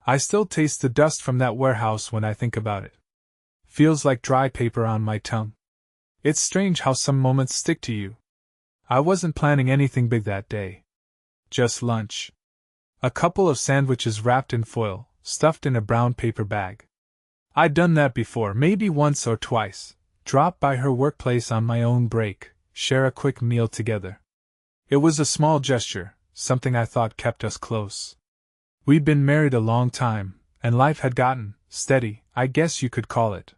I still taste the dust from that warehouse when I think about it. Feels like dry paper on my tongue. It's strange how some moments stick to you. I wasn't planning anything big that day. Just lunch. A couple of sandwiches wrapped in foil, stuffed in a brown paper bag. I'd done that before, maybe once or twice. Drop by her workplace on my own break, share a quick meal together. It was a small gesture, something I thought kept us close. We'd been married a long time, and life had gotten steady, I guess you could call it.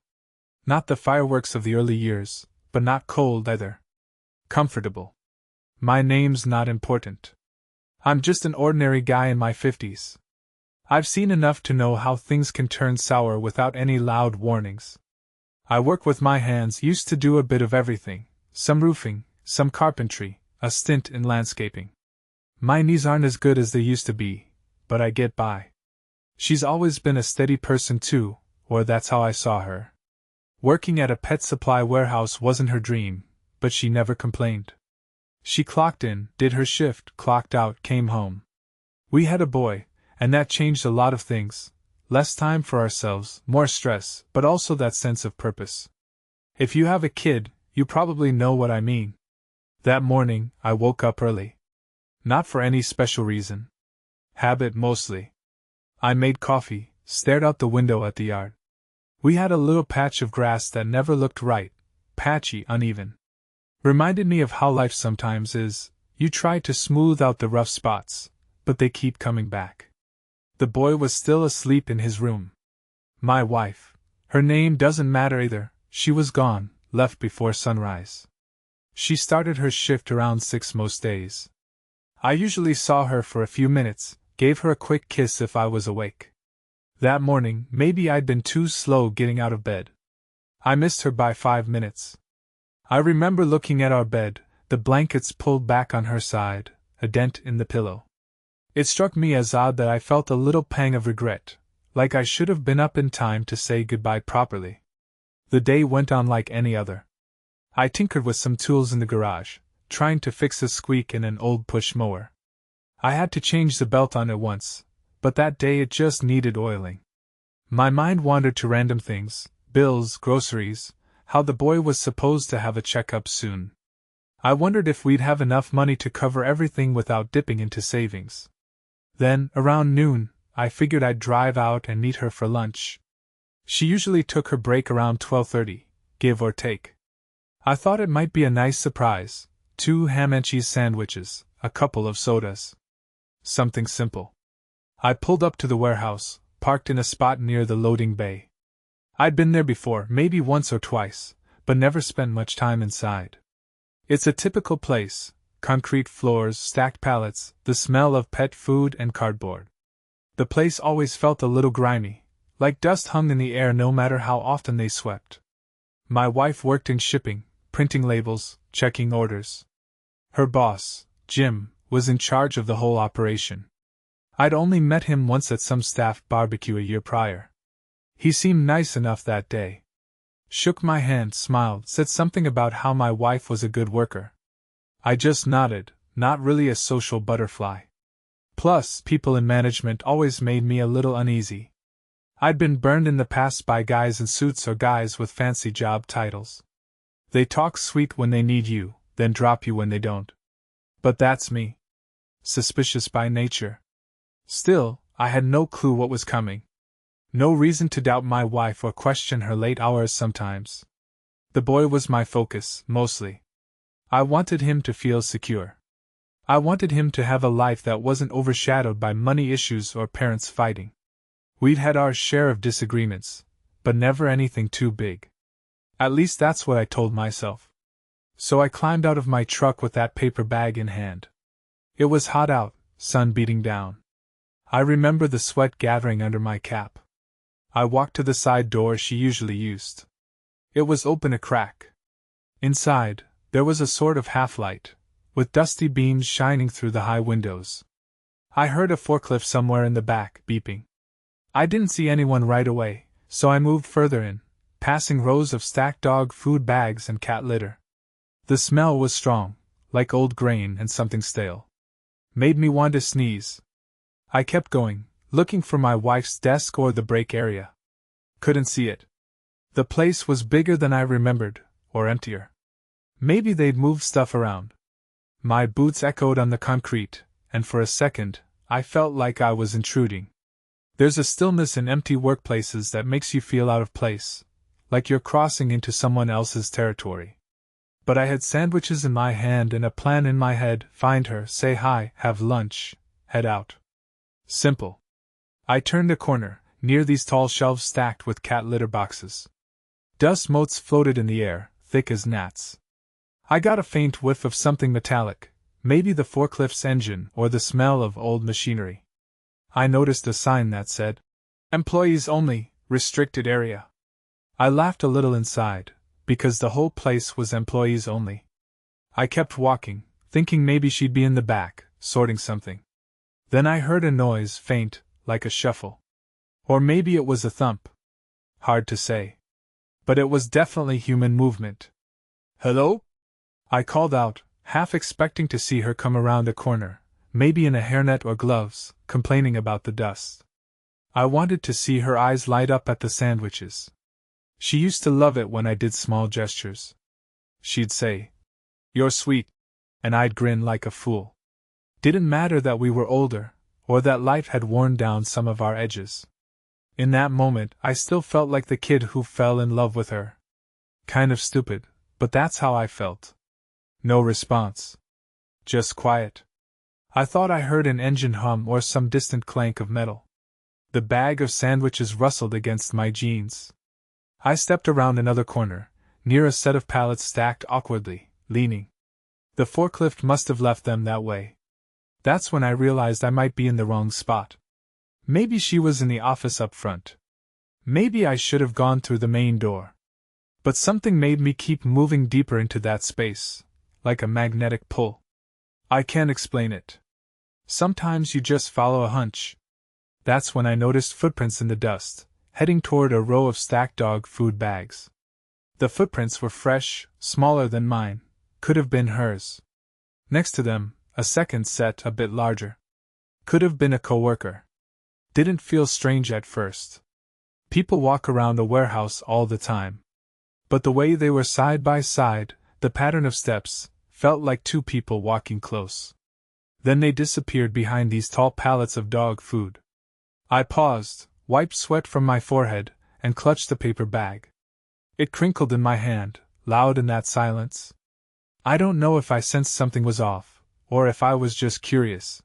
Not the fireworks of the early years, but not cold either. Comfortable. My name's not important. I'm just an ordinary guy in my 50s. I've seen enough to know how things can turn sour without any loud warnings. I work with my hands, used to do a bit of everything, some roofing, some carpentry, a stint in landscaping. My knees aren't as good as they used to be, but I get by. She's always been a steady person too, or that's how I saw her. Working at a pet supply warehouse wasn't her dream, but she never complained. She clocked in, did her shift, clocked out, came home. We had a boy, and that changed a lot of things. Less time for ourselves, more stress, but also that sense of purpose. If you have a kid, you probably know what I mean. That morning, I woke up early. Not for any special reason. Habit mostly. I made coffee, stared out the window at the yard. We had a little patch of grass that never looked right, patchy, uneven. Reminded me of how life sometimes is. You try to smooth out the rough spots, but they keep coming back. The boy was still asleep in his room. My wife, her name doesn't matter either, she was gone, left before sunrise. She started her shift around 6 most days. I usually saw her for a few minutes, gave her a quick kiss if I was awake. That morning, maybe I'd been too slow getting out of bed. I missed her by 5 minutes. I remember looking at our bed, the blankets pulled back on her side, a dent in the pillow. It struck me as odd that I felt a little pang of regret, like I should have been up in time to say goodbye properly. The day went on like any other. I tinkered with some tools in the garage, trying to fix a squeak in an old push mower. I had to change the belt on it once, but that day it just needed oiling. My mind wandered to random things, bills, groceries, how the boy was supposed to have a checkup soon. I wondered if we'd have enough money to cover everything without dipping into savings. Then, around noon, I figured I'd drive out and meet her for lunch. She usually took her break around 12:30, give or take. I thought it might be a nice surprise, 2 ham and cheese sandwiches, a couple of sodas. Something simple. I pulled up to the warehouse, parked in a spot near the loading bay. I'd been there before, maybe once or twice, but never spent much time inside. It's a typical place, concrete floors, stacked pallets, the smell of pet food and cardboard. The place always felt a little grimy, like dust hung in the air no matter how often they swept. My wife worked in shipping, printing labels, checking orders. Her boss, Jim, was in charge of the whole operation. I'd only met him once at some staff barbecue a year prior. He seemed nice enough that day. Shook my hand, smiled, said something about how my wife was a good worker. I just nodded, not really a social butterfly. Plus, people in management always made me a little uneasy. I'd been burned in the past by guys in suits or guys with fancy job titles. They talk sweet when they need you, then drop you when they don't. But that's me. Suspicious by nature. Still, I had no clue what was coming. No reason to doubt my wife or question her late hours sometimes. The boy was my focus, mostly. I wanted him to feel secure. I wanted him to have a life that wasn't overshadowed by money issues or parents fighting. We'd had our share of disagreements, but never anything too big. At least that's what I told myself. So I climbed out of my truck with that paper bag in hand. It was hot out, sun beating down. I remember the sweat gathering under my cap. I walked to the side door she usually used. It was open a crack. Inside, there was a sort of half-light, with dusty beams shining through the high windows. I heard a forklift somewhere in the back, beeping. I didn't see anyone right away, so I moved further in, passing rows of stacked dog food bags and cat litter. The smell was strong, like old grain and something stale. Made me want to sneeze. I kept going, looking for my wife's desk or the break area. Couldn't see it. The place was bigger than I remembered, or emptier. Maybe they'd moved stuff around. My boots echoed on the concrete, and for a second, I felt like I was intruding. There's a stillness in empty workplaces that makes you feel out of place, like you're crossing into someone else's territory. But I had sandwiches in my hand and a plan in my head: find her, say hi, have lunch, head out. Simple. I turned a corner, near these tall shelves stacked with cat litter boxes. Dust motes floated in the air, thick as gnats. I got a faint whiff of something metallic, maybe the forklift's engine or the smell of old machinery. I noticed a sign that said, "Employees only, restricted area." I laughed a little inside, because the whole place was employees only. I kept walking, thinking maybe she'd be in the back, sorting something. Then I heard a noise, faint, like a shuffle. Or maybe it was a thump. Hard to say. But it was definitely human movement. "Hello?" I called out, half expecting to see her come around a corner, maybe in a hairnet or gloves, complaining about the dust. I wanted to see her eyes light up at the sandwiches. She used to love it when I did small gestures. She'd say, "You're sweet," and I'd grin like a fool. Didn't matter that we were older, or that life had worn down some of our edges. In that moment, I still felt like the kid who fell in love with her. Kind of stupid, but that's how I felt. No response. Just quiet. I thought I heard an engine hum or some distant clank of metal. The bag of sandwiches rustled against my jeans. I stepped around another corner, near a set of pallets stacked awkwardly, leaning. The forklift must have left them that way. That's when I realized I might be in the wrong spot. Maybe she was in the office up front. Maybe I should have gone through the main door. But something made me keep moving deeper into that space, like a magnetic pull. I can't explain it. Sometimes you just follow a hunch. That's when I noticed footprints in the dust, heading toward a row of stacked dog food bags. The footprints were fresh, smaller than mine, could have been hers. Next to them, a second set a bit larger. Could have been a coworker. Didn't feel strange at first. People walk around a warehouse all the time. But the way they were side by side, the pattern of steps, felt like two people walking close. Then they disappeared behind these tall pallets of dog food. I paused, wiped sweat from my forehead, and clutched the paper bag. It crinkled in my hand, loud in that silence. I don't know if I sensed something was off, or if I was just curious.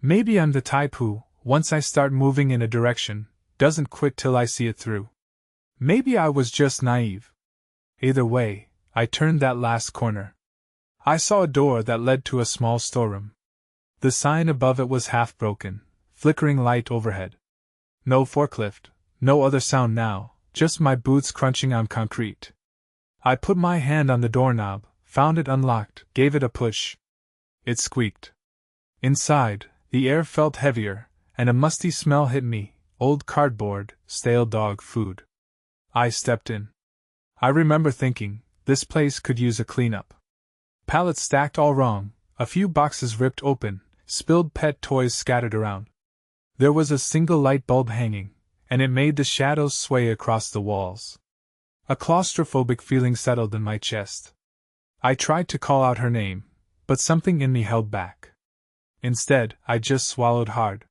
Maybe I'm the type who, once I start moving in a direction, doesn't quit till I see it through. Maybe I was just naive. Either way, I turned that last corner. I saw a door that led to a small storeroom. The sign above it was half broken, flickering light overhead. No forklift, no other sound now, just my boots crunching on concrete. I put my hand on the doorknob, found it unlocked, gave it a push. It squeaked. Inside, the air felt heavier, and a musty smell hit me, old cardboard, stale dog food. I stepped in. I remember thinking, this place could use a cleanup. Pallets stacked all wrong, a few boxes ripped open, spilled pet toys scattered around. There was a single light bulb hanging, and it made the shadows sway across the walls. A claustrophobic feeling settled in my chest. I tried to call out her name, but something in me held back. Instead, I just swallowed hard.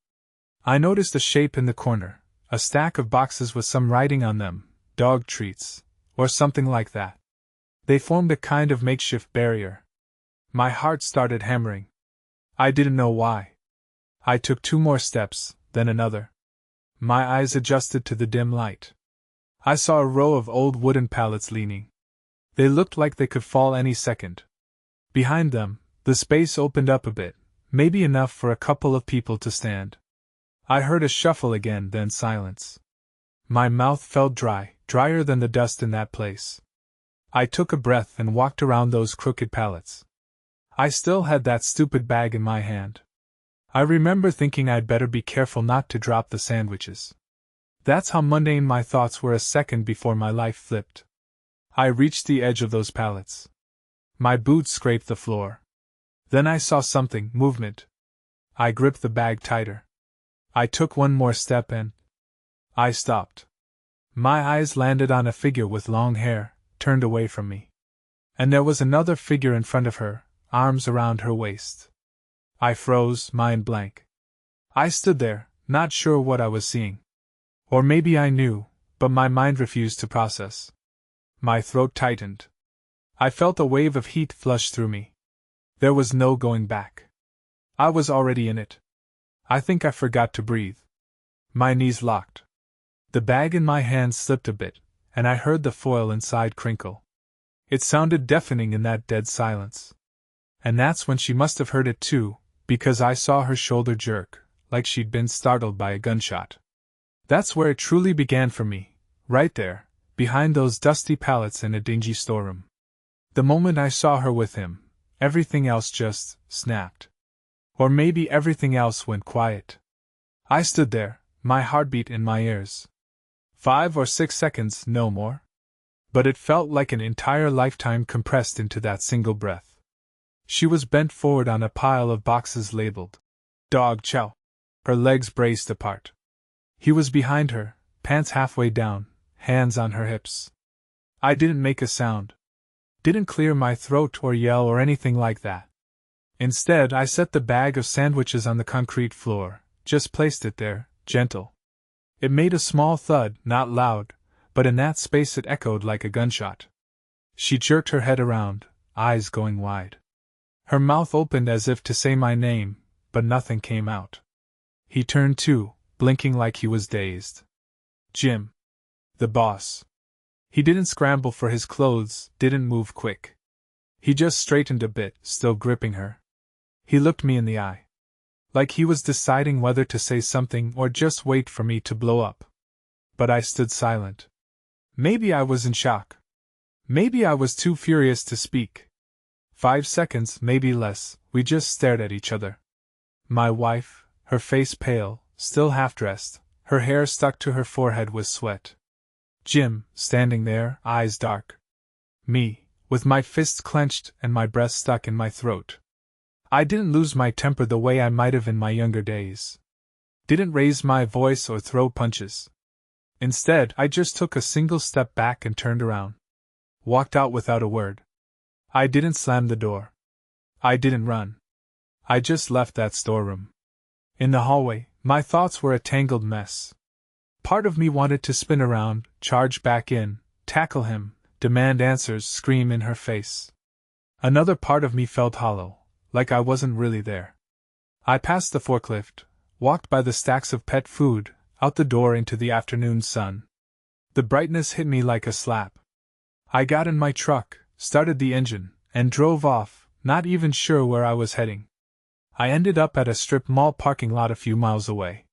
I noticed a shape in the corner, a stack of boxes with some writing on them, dog treats, or something like that. They formed a kind of makeshift barrier. My heart started hammering. I didn't know why. I took 2 more steps, then another. My eyes adjusted to the dim light. I saw a row of old wooden pallets leaning. They looked like they could fall any second. Behind them, the space opened up a bit, maybe enough for a couple of people to stand. I heard a shuffle again, then silence. My mouth felt dry, drier than the dust in that place. I took a breath and walked around those crooked pallets. I still had that stupid bag in my hand. I remember thinking I'd better be careful not to drop the sandwiches. That's how mundane my thoughts were a second before my life flipped. I reached the edge of those pallets. My boots scraped the floor. Then I saw something, movement. I gripped the bag tighter. I took one more step and I stopped. My eyes landed on a figure with long hair, turned away from me. And there was another figure in front of her, arms around her waist. I froze, mind blank. I stood there, not sure what I was seeing. Or maybe I knew, but my mind refused to process. My throat tightened. I felt a wave of heat flush through me. There was no going back. I was already in it. I think I forgot to breathe. My knees locked. The bag in my hand slipped a bit, and I heard the foil inside crinkle. It sounded deafening in that dead silence. And that's when she must have heard it too, because I saw her shoulder jerk, like she'd been startled by a gunshot. That's where it truly began for me, right there, behind those dusty pallets in a dingy storeroom. The moment I saw her with him, everything else just snapped. Or maybe everything else went quiet. I stood there, my heartbeat in my ears. 5 or 6 seconds, no more. But it felt like an entire lifetime compressed into that single breath. She was bent forward on a pile of boxes labeled Dog Chow. Her legs braced apart. He was behind her, pants halfway down, hands on her hips. I didn't make a sound. Didn't clear my throat or yell or anything like that. Instead, I set the bag of sandwiches on the concrete floor, just placed it there, gentle. It made a small thud, not loud, but in that space it echoed like a gunshot. She jerked her head around, eyes going wide. Her mouth opened as if to say my name, but nothing came out. He turned too, blinking like he was dazed. Jim. The boss. He didn't scramble for his clothes, didn't move quick. He just straightened a bit, still gripping her. He looked me in the eye. Like he was deciding whether to say something or just wait for me to blow up. But I stood silent. Maybe I was in shock. Maybe I was too furious to speak. 5 seconds, maybe less, we just stared at each other. My wife, her face pale, still half-dressed, her hair stuck to her forehead with sweat. Jim, standing there, eyes dark. Me, with my fists clenched and my breath stuck in my throat. I didn't lose my temper the way I might have in my younger days. Didn't raise my voice or throw punches. Instead, I just took a single step back and turned around. Walked out without a word. I didn't slam the door. I didn't run. I just left that storeroom. In the hallway, my thoughts were a tangled mess. Part of me wanted to spin around, charge back in, tackle him, demand answers, scream in her face. Another part of me felt hollow, like I wasn't really there. I passed the forklift, walked by the stacks of pet food, out the door into the afternoon sun. The brightness hit me like a slap. I got in my truck, started the engine, and drove off, not even sure where I was heading. I ended up at a strip mall parking lot a few miles away.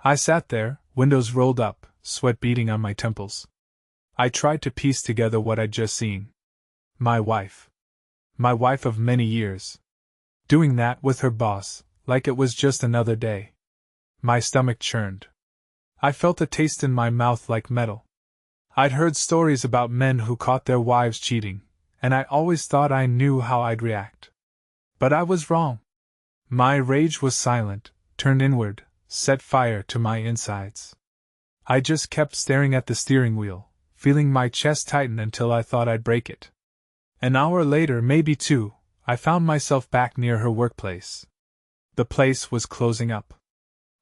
I sat there, windows rolled up, sweat beading on my temples. I tried to piece together what I'd just seen. My wife. My wife of many years. Doing that with her boss, like it was just another day. My stomach churned. I felt a taste in my mouth like metal. I'd heard stories about men who caught their wives cheating, and I always thought I knew how I'd react. But I was wrong. My rage was silent, turned inward, set fire to my insides. I just kept staring at the steering wheel, feeling my chest tighten until I thought I'd break it. An hour later, maybe 2, I found myself back near her workplace. The place was closing up.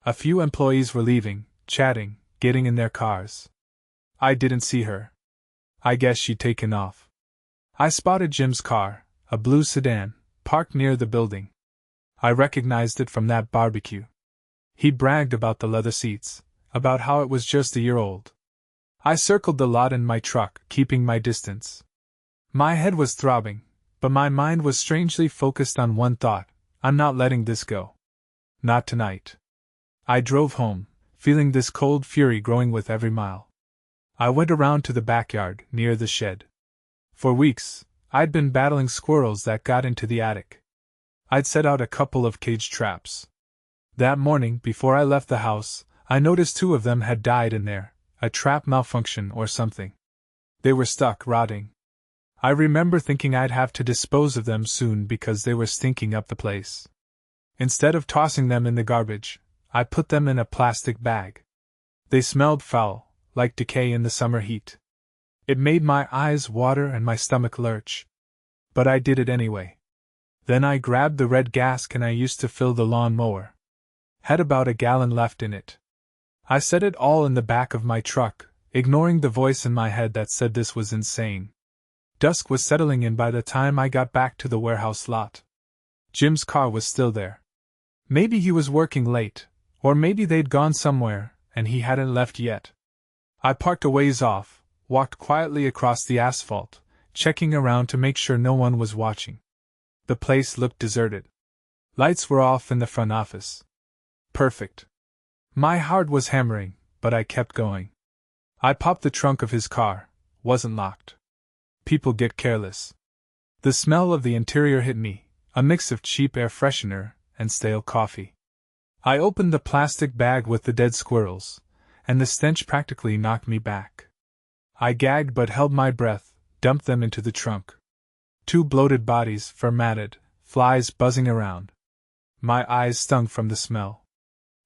A few employees were leaving, chatting, getting in their cars. I didn't see her. I guess she'd taken off. I spotted Jim's car, a blue sedan, parked near the building. I recognized it from that barbecue. He bragged about the leather seats, about how it was just a year old. I circled the lot in my truck, keeping my distance. My head was throbbing, but my mind was strangely focused on one thought: I'm not letting this go. Not tonight. I drove home, feeling this cold fury growing with every mile. I went around to the backyard, near the shed. For weeks, I'd been battling squirrels that got into the attic. I'd set out a couple of cage traps. That morning, before I left the house, I noticed 2 of them had died in there, a trap malfunction or something. They were stuck, rotting. I remember thinking I'd have to dispose of them soon because they were stinking up the place. Instead of tossing them in the garbage, I put them in a plastic bag. They smelled foul, like decay in the summer heat. It made my eyes water and my stomach lurch. But I did it anyway. Then I grabbed the red gas can I used to fill the lawn mower. Had about a gallon left in it. I set it all in the back of my truck, ignoring the voice in my head that said this was insane. Dusk was settling in by the time I got back to the warehouse lot. Jim's car was still there. Maybe he was working late, or maybe they'd gone somewhere, and he hadn't left yet. I parked a ways off, walked quietly across the asphalt, checking around to make sure no one was watching. The place looked deserted. Lights were off in the front office. Perfect. My heart was hammering, but I kept going. I popped the trunk of his car. Wasn't locked. People get careless. The smell of the interior hit me, a mix of cheap air freshener and stale coffee. I opened the plastic bag with the dead squirrels, and the stench practically knocked me back. I gagged but held my breath, dumped them into the trunk. 2 bloated bodies, fermented, flies buzzing around. My eyes stung from the smell.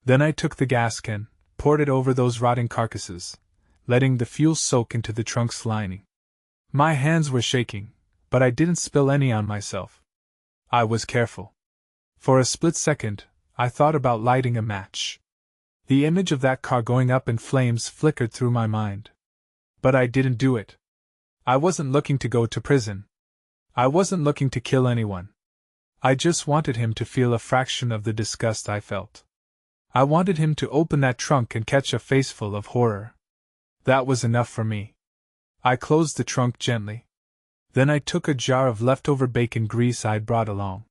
Then I took the gas can, poured it over those rotting carcasses, letting the fuel soak into the trunk's lining. My hands were shaking, but I didn't spill any on myself. I was careful. For a split second, I thought about lighting a match. The image of that car going up in flames flickered through my mind. But I didn't do it. I wasn't looking to go to prison. I wasn't looking to kill anyone. I just wanted him to feel a fraction of the disgust I felt. I wanted him to open that trunk and catch a faceful of horror. That was enough for me. I closed the trunk gently. Then I took a jar of leftover bacon grease I'd brought along.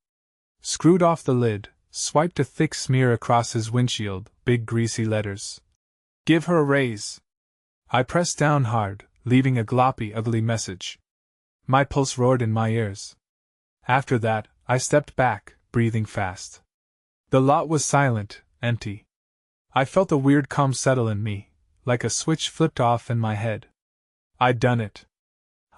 Screwed off the lid, swiped a thick smear across his windshield, big greasy letters. Give her a raise. I pressed down hard, leaving a gloppy, ugly message. My pulse roared in my ears. After that, I stepped back, breathing fast. The lot was silent, empty. I felt a weird calm settle in me, like a switch flipped off in my head. I'd done it.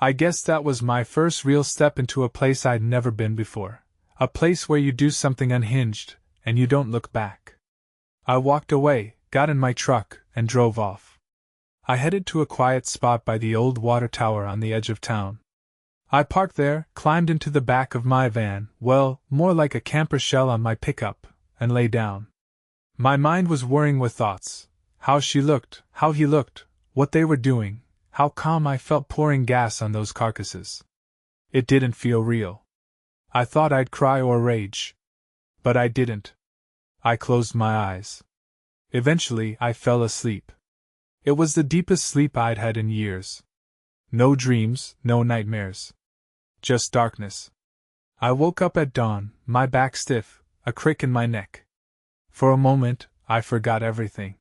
I guess that was my first real step into a place I'd never been before. A place where you do something unhinged, and you don't look back. I walked away, got in my truck, and drove off. I headed to a quiet spot by the old water tower on the edge of town. I parked there, climbed into the back of my van, well, more like a camper shell on my pickup, and lay down. My mind was whirring with thoughts. How she looked, how he looked, what they were doing, how calm I felt pouring gas on those carcasses. It didn't feel real. I thought I'd cry or rage. But I didn't. I closed my eyes. Eventually, I fell asleep. It was the deepest sleep I'd had in years. No dreams, no nightmares. Just darkness. I woke up at dawn, my back stiff, a crick in my neck. For a moment, I forgot everything.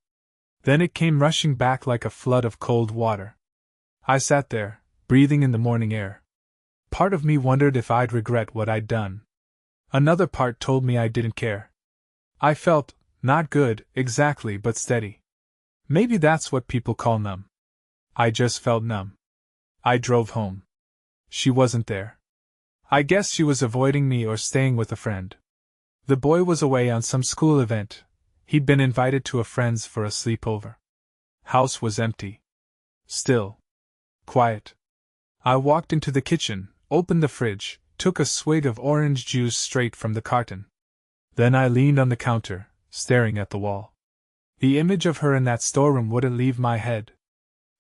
Then it came rushing back like a flood of cold water. I sat there, breathing in the morning air. Part of me wondered if I'd regret what I'd done. Another part told me I didn't care. I felt, not good, exactly, but steady. Maybe that's what people call numb. I just felt numb. I drove home. She wasn't there. I guess she was avoiding me or staying with a friend. The boy was away on some school event. He'd been invited to a friend's for a sleepover. House was empty. Still. Quiet. I walked into the kitchen, opened the fridge, took a swig of orange juice straight from the carton. Then I leaned on the counter, staring at the wall. The image of her in that storeroom wouldn't leave my head.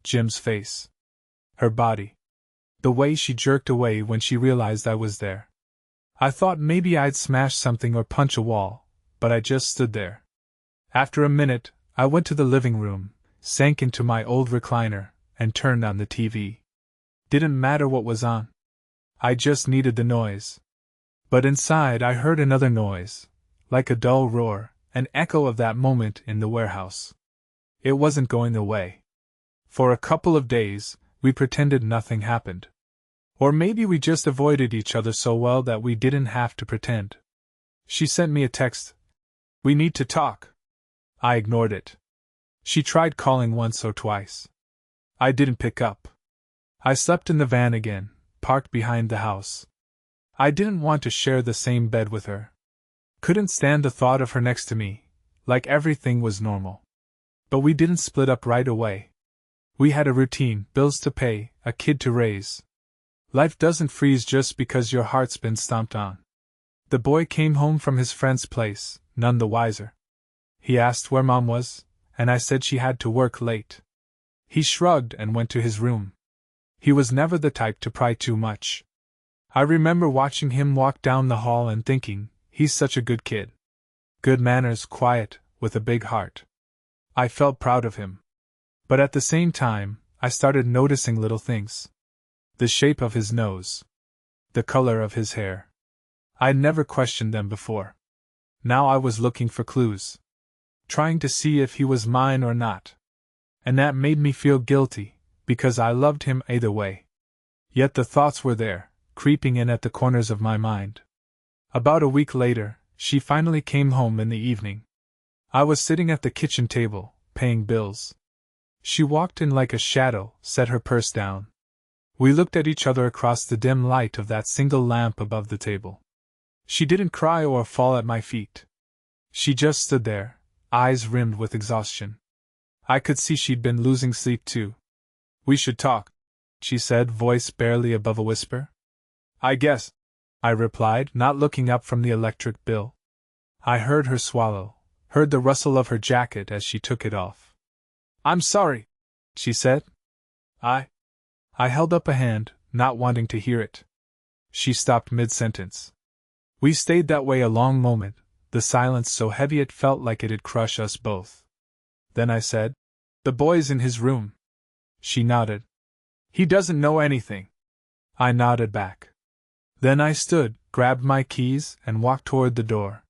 Jim's face. Her body. The way she jerked away when she realized I was there. I thought maybe I'd smash something or punch a wall, but I just stood there. After a minute, I went to the living room, sank into my old recliner, and turned on the TV. Didn't matter what was on. I just needed the noise. But inside I heard another noise, like a dull roar, an echo of that moment in the warehouse. It wasn't going away. For a couple of days, we pretended nothing happened. Or maybe we just avoided each other so well that we didn't have to pretend. She sent me a text. We need to talk. I ignored it. She tried calling once or twice. I didn't pick up. I slept in the van again, parked behind the house. I didn't want to share the same bed with her. Couldn't stand the thought of her next to me, like everything was normal. But we didn't split up right away. We had a routine, bills to pay, a kid to raise. Life doesn't freeze just because your heart's been stomped on. The boy came home from his friend's place, none the wiser. He asked where Mom was, and I said she had to work late. He shrugged and went to his room. He was never the type to pry too much. I remember watching him walk down the hall and thinking, he's such a good kid. Good manners, quiet, with a big heart. I felt proud of him. But at the same time, I started noticing little things. The shape of his nose. The color of his hair. I'd never questioned them before. Now I was looking for clues. Trying to see if he was mine or not. And that made me feel guilty, because I loved him either way. Yet the thoughts were there, creeping in at the corners of my mind. About a week later, she finally came home in the evening. I was sitting at the kitchen table, paying bills. She walked in like a shadow, set her purse down. We looked at each other across the dim light of that single lamp above the table. She didn't cry or fall at my feet. She just stood there, eyes rimmed with exhaustion. I could see she'd been losing sleep too. "We should talk," she said, voice barely above a whisper. "I guess," I replied, not looking up from the electric bill. I heard her swallow, heard the rustle of her jacket as she took it off. "I'm sorry," she said. I held up a hand, not wanting to hear it. She stopped mid-sentence. We stayed that way a long moment, the silence so heavy it felt like it'd crush us both. Then I said, "The boy's in his room." She nodded. "He doesn't know anything." I nodded back. Then I stood, grabbed my keys, and walked toward the door.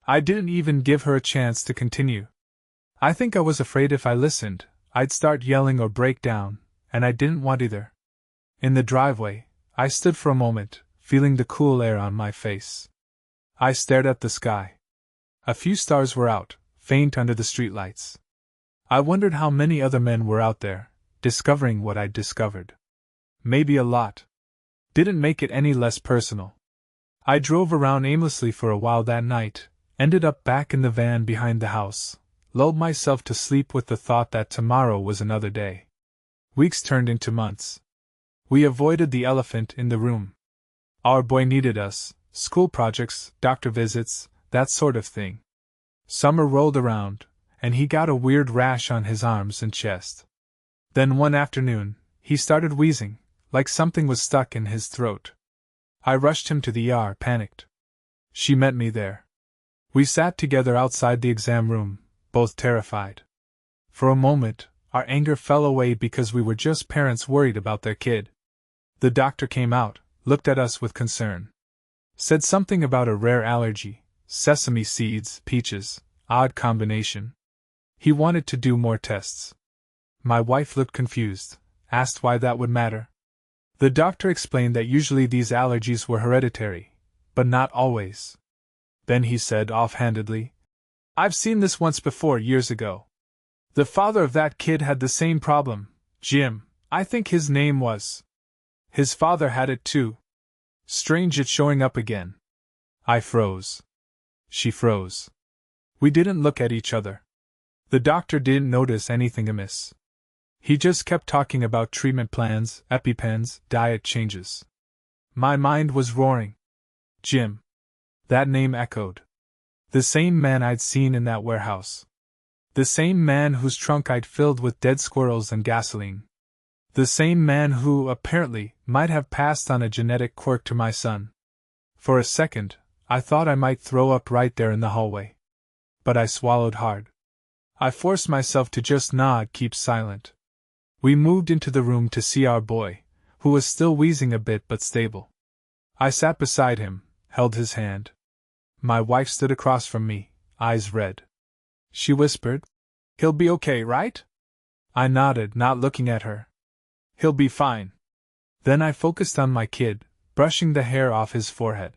I didn't even give her a chance to continue. I think I was afraid if I listened, I'd start yelling or break down, and I didn't want either. In the driveway, I stood for a moment, feeling the cool air on my face. I stared at the sky. A few stars were out, faint under the streetlights. I wondered how many other men were out there, discovering what I'd discovered. Maybe a lot. Didn't make it any less personal. I drove around aimlessly for a while that night, ended up back in the van behind the house, lulled myself to sleep with the thought that tomorrow was another day. Weeks turned into months. We avoided the elephant in the room. Our boy needed us, school projects, doctor visits, that sort of thing. Summer rolled around, and he got a weird rash on his arms and chest. Then one afternoon, he started wheezing, like something was stuck in his throat. I rushed him to the ER, panicked. She met me there. We sat together outside the exam room, both terrified. For a moment, our anger fell away because we were just parents worried about their kid. The doctor came out, looked at us with concern. Said something about a rare allergy, sesame seeds, peaches, odd combination. He wanted to do more tests. My wife looked confused, asked why that would matter. The doctor explained that usually these allergies were hereditary, but not always. Then he said offhandedly, "I've seen this once before years ago. The father of that kid had the same problem, Jim, I think his name was. His father had it too. Strange it's showing up again." I froze. She froze. We didn't look at each other. The doctor didn't notice anything amiss. He just kept talking about treatment plans, EpiPens, diet changes. My mind was roaring. Jim. That name echoed. The same man I'd seen in that warehouse. The same man whose trunk I'd filled with dead squirrels and gasoline. The same man who, apparently, might have passed on a genetic quirk to my son. For a second, I thought I might throw up right there in the hallway. But I swallowed hard. I forced myself to just nod, keep silent. We moved into the room to see our boy, who was still wheezing a bit but stable. I sat beside him, held his hand. My wife stood across from me, eyes red. She whispered, "He'll be okay, right?" I nodded, not looking at her. "He'll be fine." Then I focused on my kid, brushing the hair off his forehead.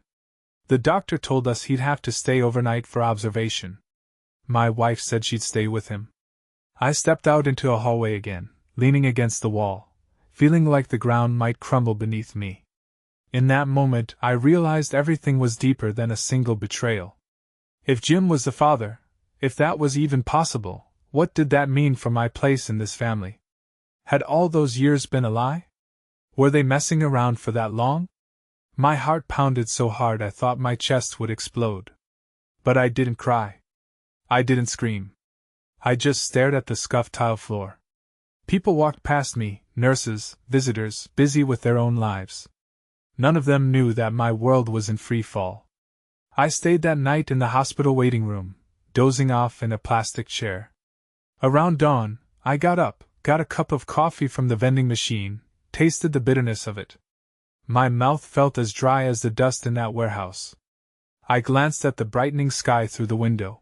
The doctor told us he'd have to stay overnight for observation. My wife said she'd stay with him. I stepped out into a hallway again, leaning against the wall, feeling like the ground might crumble beneath me. In that moment, I realized everything was deeper than a single betrayal. If Jim was the father, If that was even possible, what did that mean for my place in this family? Had all those years been a lie? Were they messing around for that long? My heart pounded so hard I thought my chest would explode. But I didn't cry. I didn't scream. I just stared at the scuffed tile floor. People walked past me, nurses, visitors, busy with their own lives. None of them knew that my world was in free fall. I stayed that night in the hospital waiting room, dozing off in a plastic chair. Around dawn, I got up, got a cup of coffee from the vending machine, tasted the bitterness of it. My mouth felt as dry as the dust in that warehouse. I glanced at the brightening sky through the window.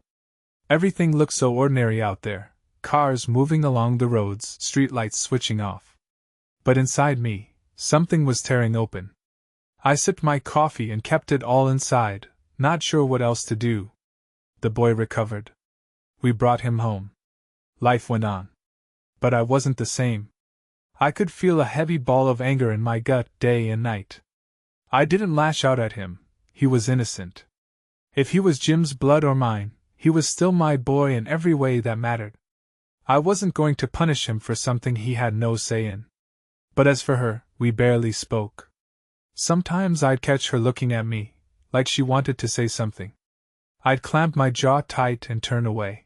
Everything looked so ordinary out there, cars moving along the roads, streetlights switching off. But inside me, something was tearing open. I sipped my coffee and kept it all inside, not sure what else to do. The boy recovered. We brought him home. Life went on. But I wasn't the same. I could feel a heavy ball of anger in my gut day and night. I didn't lash out at him. He was innocent. If he was Jim's blood or mine, he was still my boy in every way that mattered. I wasn't going to punish him for something he had no say in. But as for her, we barely spoke. Sometimes I'd catch her looking at me, like she wanted to say something. I'd clamp my jaw tight and turn away.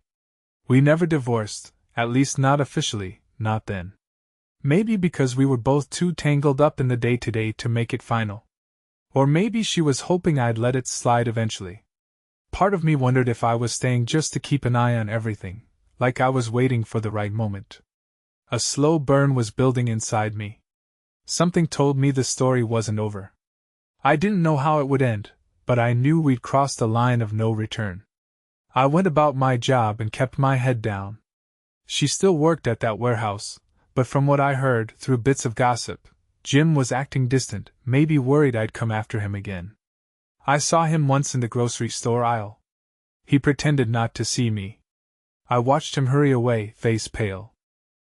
We never divorced, at least not officially, not then. Maybe because we were both too tangled up in the day-to-day to make it final. Or maybe she was hoping I'd let it slide eventually. Part of me wondered if I was staying just to keep an eye on everything, like I was waiting for the right moment. A slow burn was building inside me. Something told me the story wasn't over. I didn't know how it would end, but I knew we'd crossed a line of no return. I went about my job and kept my head down. She still worked at that warehouse, but from what I heard through bits of gossip, Jim was acting distant, maybe worried I'd come after him again. I saw him once in the grocery store aisle. He pretended not to see me. I watched him hurry away, face pale.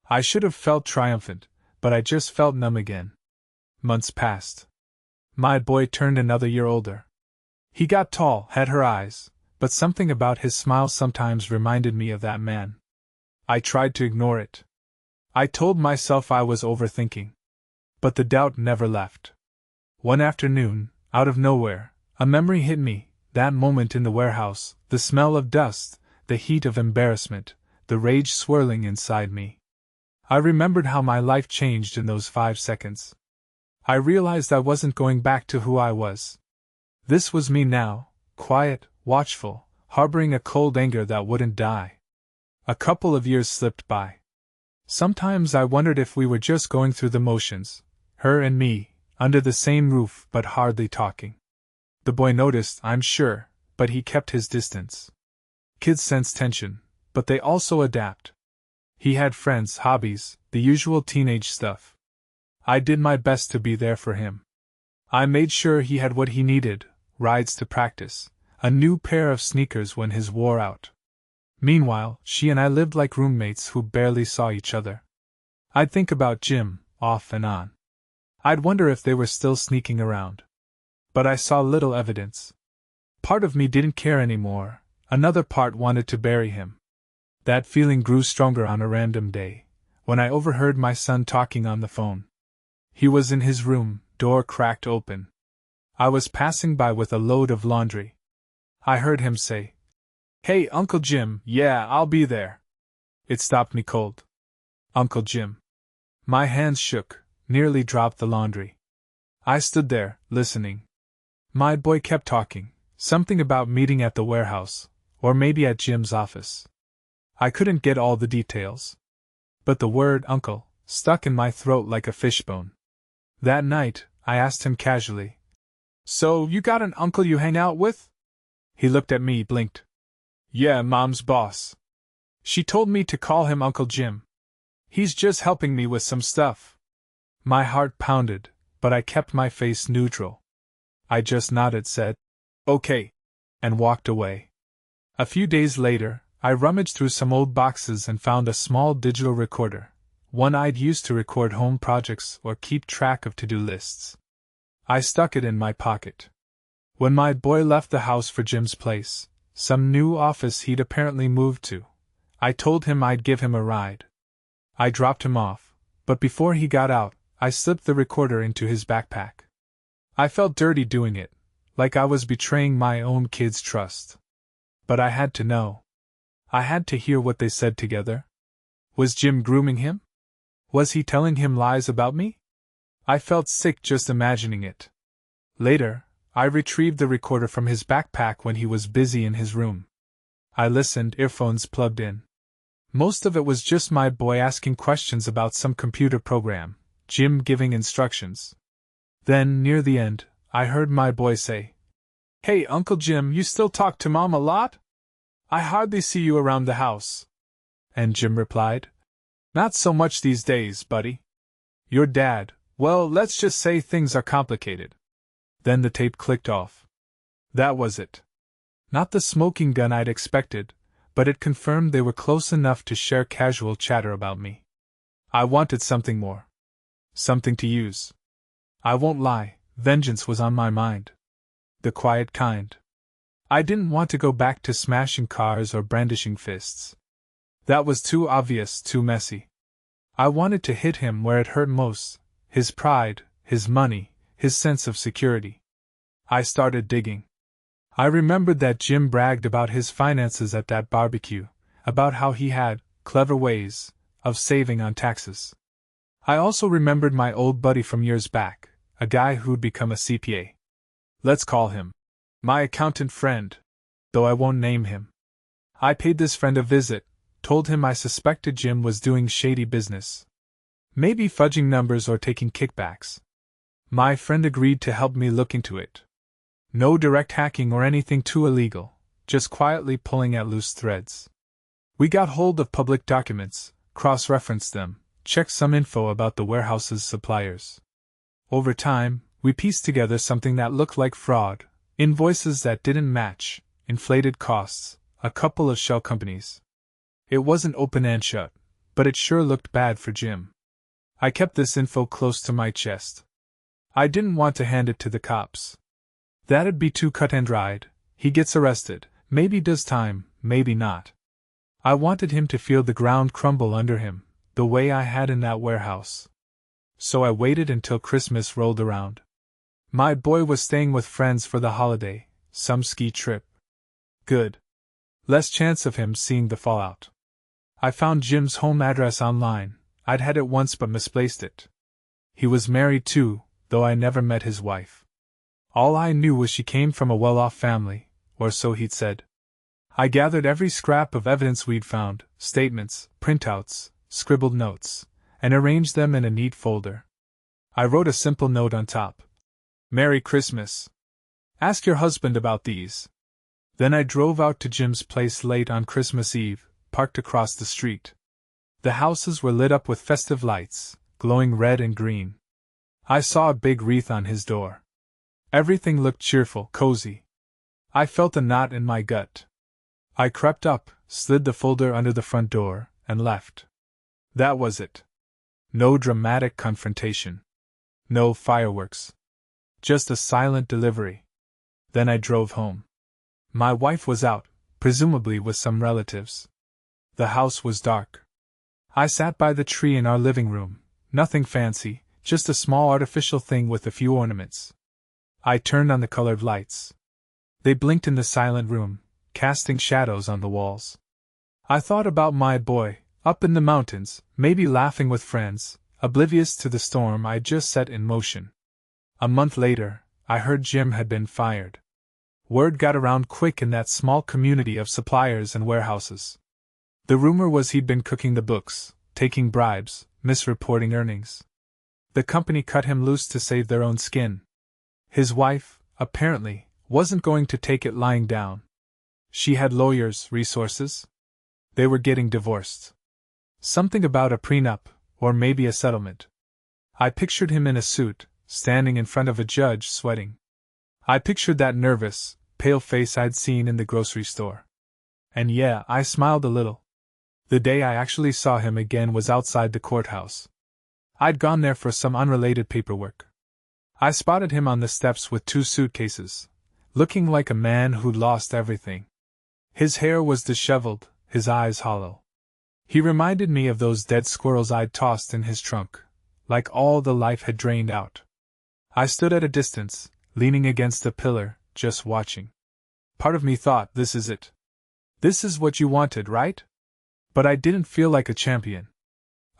I should have felt triumphant, but I just felt numb again. Months passed. My boy turned another year older. He got tall, had her eyes, but something about his smile sometimes reminded me of that man. I tried to ignore it. I told myself I was overthinking. But the doubt never left. One afternoon, out of nowhere, a memory hit me, that moment in the warehouse, the smell of dust, the heat of embarrassment, the rage swirling inside me. I remembered how my life changed in those 5 seconds. I realized I wasn't going back to who I was. This was me now, quiet, watchful, harboring a cold anger that wouldn't die. A couple of years slipped by. Sometimes I wondered if we were just going through the motions, her and me, under the same roof but hardly talking. The boy noticed, I'm sure, but he kept his distance. Kids sense tension, but they also adapt. He had friends, hobbies, the usual teenage stuff. I did my best to be there for him. I made sure he had what he needed, rides to practice, a new pair of sneakers when his wore out. Meanwhile, she and I lived like roommates who barely saw each other. I'd think about Jim, off and on. I'd wonder if they were still sneaking around. But I saw little evidence. Part of me didn't care anymore, another part wanted to bury him. That feeling grew stronger on a random day, when I overheard my son talking on the phone. He was in his room, door cracked open. I was passing by with a load of laundry. I heard him say, "Hey, Uncle Jim, yeah, I'll be there." It stopped me cold. Uncle Jim. My hands shook, nearly dropped the laundry. I stood there, listening. My boy kept talking, something about meeting at the warehouse, or maybe at Jim's office. I couldn't get all the details. But the word uncle stuck in my throat like a fishbone. That night, I asked him casually, "So, you got an uncle you hang out with?" He looked at me, blinked. "Yeah, Mom's boss. She told me to call him Uncle Jim. He's just helping me with some stuff." My heart pounded, but I kept my face neutral. I just nodded, said, "Okay," and walked away. A few days later, I rummaged through some old boxes and found a small digital recorder, one I'd used to record home projects or keep track of to-do lists. I stuck it in my pocket. When my boy left the house for Jim's place, some new office he'd apparently moved to. I told him I'd give him a ride. I dropped him off, but before he got out, I slipped the recorder into his backpack. I felt dirty doing it, like I was betraying my own kid's trust. But I had to know. I had to hear what they said together. Was Jim grooming him? Was he telling him lies about me? I felt sick just imagining it. Later, I retrieved the recorder from his backpack when he was busy in his room. I listened, earphones plugged in. Most of it was just my boy asking questions about some computer program, Jim giving instructions. Then, near the end, I heard my boy say, "Hey, Uncle Jim, you still talk to Mom a lot? I hardly see you around the house." And Jim replied, "Not so much these days, buddy. Your dad, well, let's just say things are complicated." Then the tape clicked off. That was it. Not the smoking gun I'd expected, but it confirmed they were close enough to share casual chatter about me. I wanted something more. Something to use. I won't lie, vengeance was on my mind. The quiet kind. I didn't want to go back to smashing cars or brandishing fists. That was too obvious, too messy. I wanted to hit him where it hurt most, his pride, his money, his sense of security. I started digging. I remembered that Jim bragged about his finances at that barbecue, about how he had clever ways of saving on taxes. I also remembered my old buddy from years back, a guy who'd become a CPA. Let's call him my accountant friend, though I won't name him. I paid this friend a visit, told him I suspected Jim was doing shady business. Maybe fudging numbers or taking kickbacks. My friend agreed to help me look into it. No direct hacking or anything too illegal, just quietly pulling at loose threads. We got hold of public documents, cross-referenced them, checked some info about the warehouse's suppliers. Over time, we pieced together something that looked like fraud, invoices that didn't match, inflated costs, a couple of shell companies. It wasn't open and shut, but it sure looked bad for Jim. I kept this info close to my chest. I didn't want to hand it to the cops. That'd be too cut and dried. He gets arrested, maybe does time, maybe not. I wanted him to feel the ground crumble under him, the way I had in that warehouse. So I waited until Christmas rolled around. My boy was staying with friends for the holiday, some ski trip. Good. Less chance of him seeing the fallout. I found Jim's home address online. I'd had it once but misplaced it. He was married too, though I never met his wife. All I knew was she came from a well-off family, or so he'd said. I gathered every scrap of evidence we'd found, statements, printouts, scribbled notes, and arranged them in a neat folder. I wrote a simple note on top. "Merry Christmas. Ask your husband about these." Then I drove out to Jim's place late on Christmas Eve, parked across the street. The houses were lit up with festive lights, glowing red and green. I saw a big wreath on his door. Everything looked cheerful, cozy. I felt a knot in my gut. I crept up, slid the folder under the front door, and left. That was it. No dramatic confrontation. No fireworks. Just a silent delivery. Then I drove home. My wife was out, presumably with some relatives. The house was dark. I sat by the tree in our living room, nothing fancy, just a small artificial thing with a few ornaments. I turned on the colored lights. They blinked in the silent room, casting shadows on the walls. I thought about my boy, up in the mountains, maybe laughing with friends, oblivious to the storm I'd just set in motion. A month later, I heard Jim had been fired. Word got around quick in that small community of suppliers and warehouses. The rumor was he'd been cooking the books, taking bribes, misreporting earnings. The company cut him loose to save their own skin. His wife, apparently, wasn't going to take it lying down. She had lawyers, resources. They were getting divorced. Something about a prenup, or maybe a settlement. I pictured him in a suit, standing in front of a judge, sweating. I pictured that nervous, pale face I'd seen in the grocery store. And yeah, I smiled a little. The day I actually saw him again was outside the courthouse. I'd gone there for some unrelated paperwork. I spotted him on the steps with 2 suitcases, looking like a man who'd lost everything. His hair was disheveled, his eyes hollow. He reminded me of those dead squirrels I'd tossed in his trunk, like all the life had drained out. I stood at a distance, leaning against a pillar, just watching. Part of me thought, this is it. This is what you wanted, right? But I didn't feel like a champion.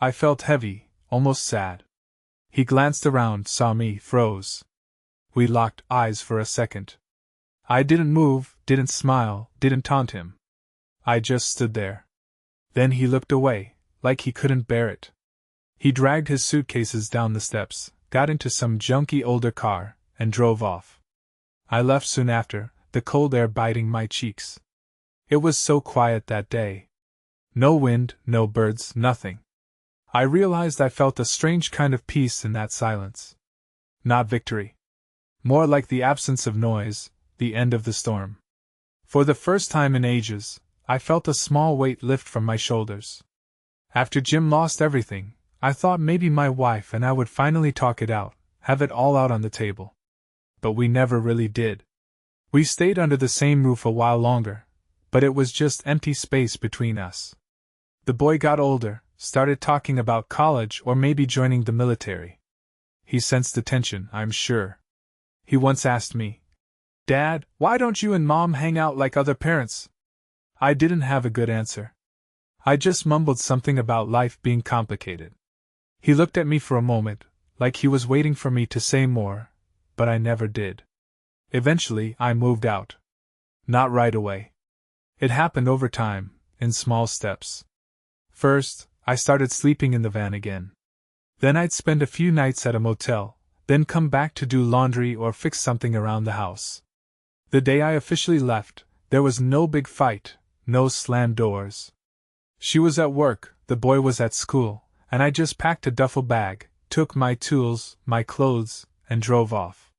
I felt heavy, almost sad. He glanced around, saw me, froze. We locked eyes for a second. I didn't move, didn't smile, didn't taunt him. I just stood there. Then he looked away, like he couldn't bear it. He dragged his suitcases down the steps, got into some junky older car, and drove off. I left soon after, the cold air biting my cheeks. It was so quiet that day. No wind, no birds, nothing. I realized I felt a strange kind of peace in that silence. Not victory. More like the absence of noise, the end of the storm. For the first time in ages, I felt a small weight lift from my shoulders. After Jim lost everything, I thought maybe my wife and I would finally talk it out, have it all out on the table. But we never really did. We stayed under the same roof a while longer, but it was just empty space between us. The boy got older, started talking about college or maybe joining the military. He sensed the tension, I'm sure. He once asked me, "Dad, why don't you and Mom hang out like other parents?" I didn't have a good answer. I just mumbled something about life being complicated. He looked at me for a moment, like he was waiting for me to say more, but I never did. Eventually, I moved out. Not right away. It happened over time, in small steps. First, I started sleeping in the van again. Then I'd spend a few nights at a motel, then come back to do laundry or fix something around the house. The day I officially left, there was no big fight, no slammed doors. She was at work, the boy was at school, and I just packed a duffel bag, took my tools, my clothes, and drove off.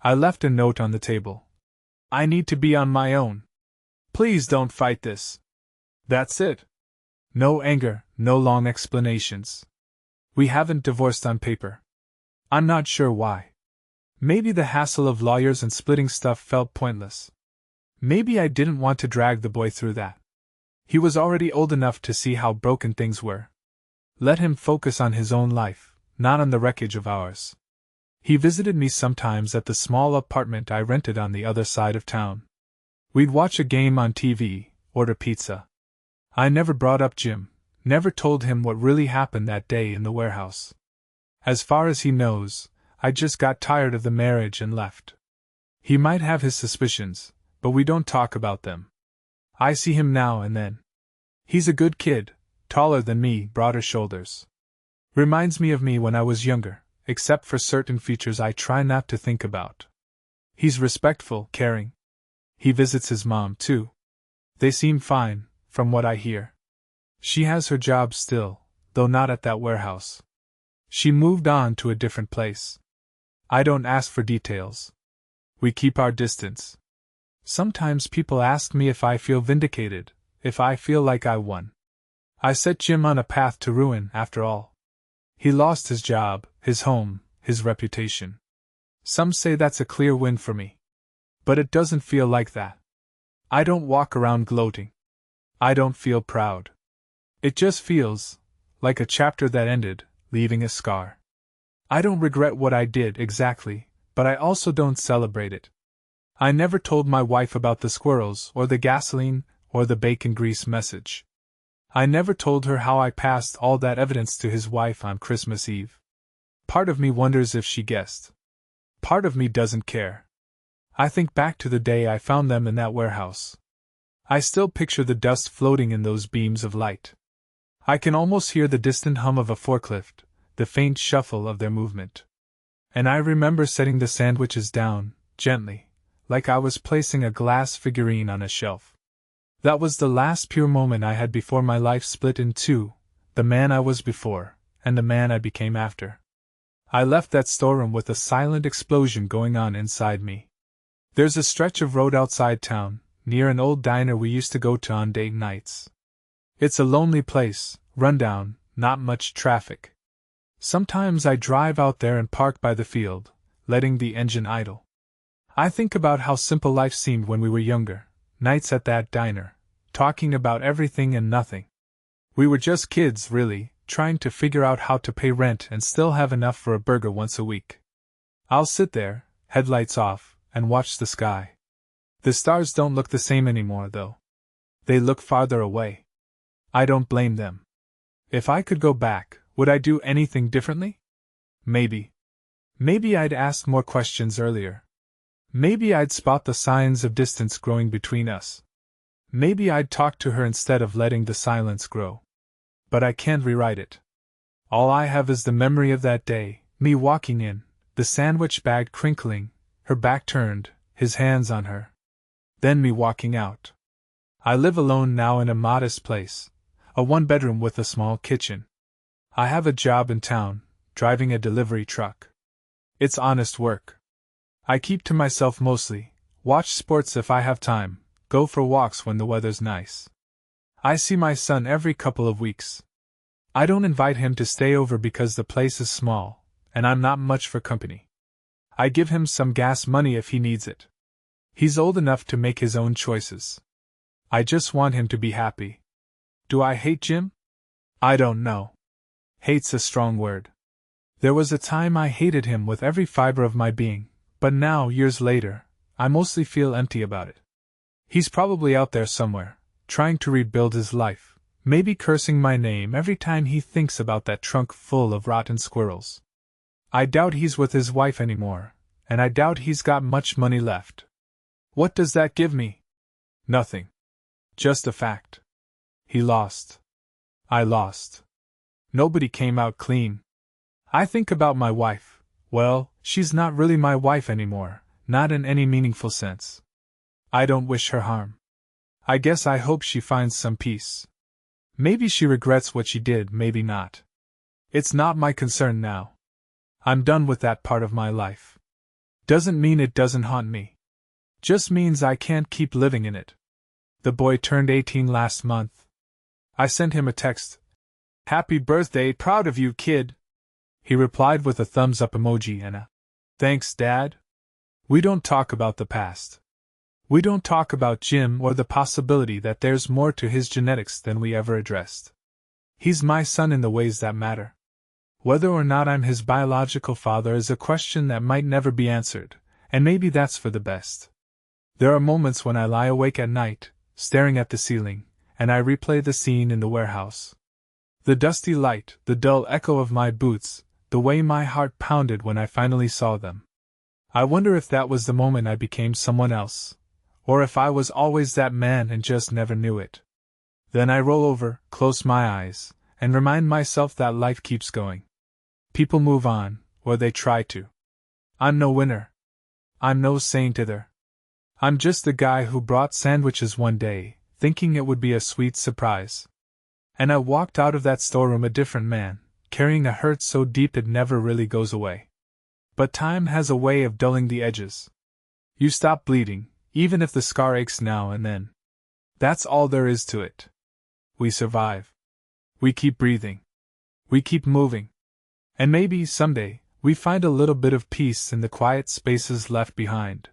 I left a note on the table. I need to be on my own. Please don't fight this. That's it. No anger, no long explanations. We haven't divorced on paper. I'm not sure why. Maybe the hassle of lawyers and splitting stuff felt pointless. Maybe I didn't want to drag the boy through that. He was already old enough to see how broken things were. Let him focus on his own life, not on the wreckage of ours. He visited me sometimes at the small apartment I rented on the other side of town. We'd watch a game on TV, order pizza. I never brought up Jim, never told him what really happened that day in the warehouse. As far as he knows, I just got tired of the marriage and left. He might have his suspicions, but we don't talk about them. I see him now and then. He's a good kid, taller than me, broader shoulders. Reminds me of me when I was younger, except for certain features I try not to think about. He's respectful, caring. He visits his mom, too. They seem fine, from what I hear. She has her job still, though not at that warehouse. She moved on to a different place. I don't ask for details. We keep our distance. Sometimes people ask me if I feel vindicated, if I feel like I won. I set Jim on a path to ruin, after all. He lost his job, his home, his reputation. Some say that's a clear win for me. But it doesn't feel like that. I don't walk around gloating. I don't feel proud. It just feels like a chapter that ended, leaving a scar. I don't regret what I did exactly, but I also don't celebrate it. I never told my wife about the squirrels, or the gasoline, or the bacon grease message. I never told her how I passed all that evidence to his wife on Christmas Eve. Part of me wonders if she guessed. Part of me doesn't care. I think back to the day I found them in that warehouse. I still picture the dust floating in those beams of light. I can almost hear the distant hum of a forklift, the faint shuffle of their movement. And I remember setting the sandwiches down, gently, like I was placing a glass figurine on a shelf. That was the last pure moment I had before my life split in two, the man I was before, and the man I became after. I left that storeroom with a silent explosion going on inside me. There's a stretch of road outside town, near an old diner we used to go to on date nights. It's a lonely place, rundown, not much traffic. Sometimes I drive out there and park by the field, letting the engine idle. I think about how simple life seemed when we were younger, nights at that diner, talking about everything and nothing. We were just kids, really, trying to figure out how to pay rent and still have enough for a burger once a week. I'll sit there, headlights off, and watch the sky. The stars don't look the same anymore, though. They look farther away. I don't blame them. If I could go back, would I do anything differently? Maybe. Maybe I'd ask more questions earlier. Maybe I'd spot the signs of distance growing between us. Maybe I'd talk to her instead of letting the silence grow. But I can't rewrite it. All I have is the memory of that day, me walking in, the sandwich bag crinkling, her back turned, his hands on her. Then me walking out. I live alone now in a modest place, a one-bedroom with a small kitchen. I have a job in town, driving a delivery truck. It's honest work. I keep to myself mostly, watch sports if I have time, go for walks when the weather's nice. I see my son every couple of weeks. I don't invite him to stay over because the place is small, and I'm not much for company. I give him some gas money if he needs it. He's old enough to make his own choices. I just want him to be happy. Do I hate Jim? I don't know. Hate's a strong word. There was a time I hated him with every fiber of my being, but now, years later, I mostly feel empty about it. He's probably out there somewhere, trying to rebuild his life, maybe cursing my name every time he thinks about that trunk full of rotten squirrels. I doubt he's with his wife anymore, and I doubt he's got much money left. What does that give me? Nothing. Just a fact. He lost. I lost. Nobody came out clean. I think about my wife. Well, she's not really my wife anymore, not in any meaningful sense. I don't wish her harm. I guess I hope she finds some peace. Maybe she regrets what she did, maybe not. It's not my concern now. I'm done with that part of my life. Doesn't mean it doesn't haunt me. Just means I can't keep living in it. The boy turned 18 last month. I sent him a text. "Happy birthday, proud of you, kid." He replied with a thumbs up emoji and a "Thanks, Dad." We don't talk about the past. We don't talk about Jim or the possibility that there's more to his genetics than we ever addressed. He's my son in the ways that matter. Whether or not I'm his biological father is a question that might never be answered, and maybe that's for the best. There are moments when I lie awake at night, staring at the ceiling, and I replay the scene in the warehouse. The dusty light, the dull echo of my boots, the way my heart pounded when I finally saw them. I wonder if that was the moment I became someone else, or if I was always that man and just never knew it. Then I roll over, close my eyes, and remind myself that life keeps going. People move on, or they try to. I'm no winner. I'm no saint either. I'm just the guy who brought sandwiches one day, thinking it would be a sweet surprise. And I walked out of that storeroom a different man, carrying a hurt so deep it never really goes away. But time has a way of dulling the edges. You stop bleeding, even if the scar aches now and then. That's all there is to it. We survive. We keep breathing. We keep moving. And maybe, someday, we find a little bit of peace in the quiet spaces left behind.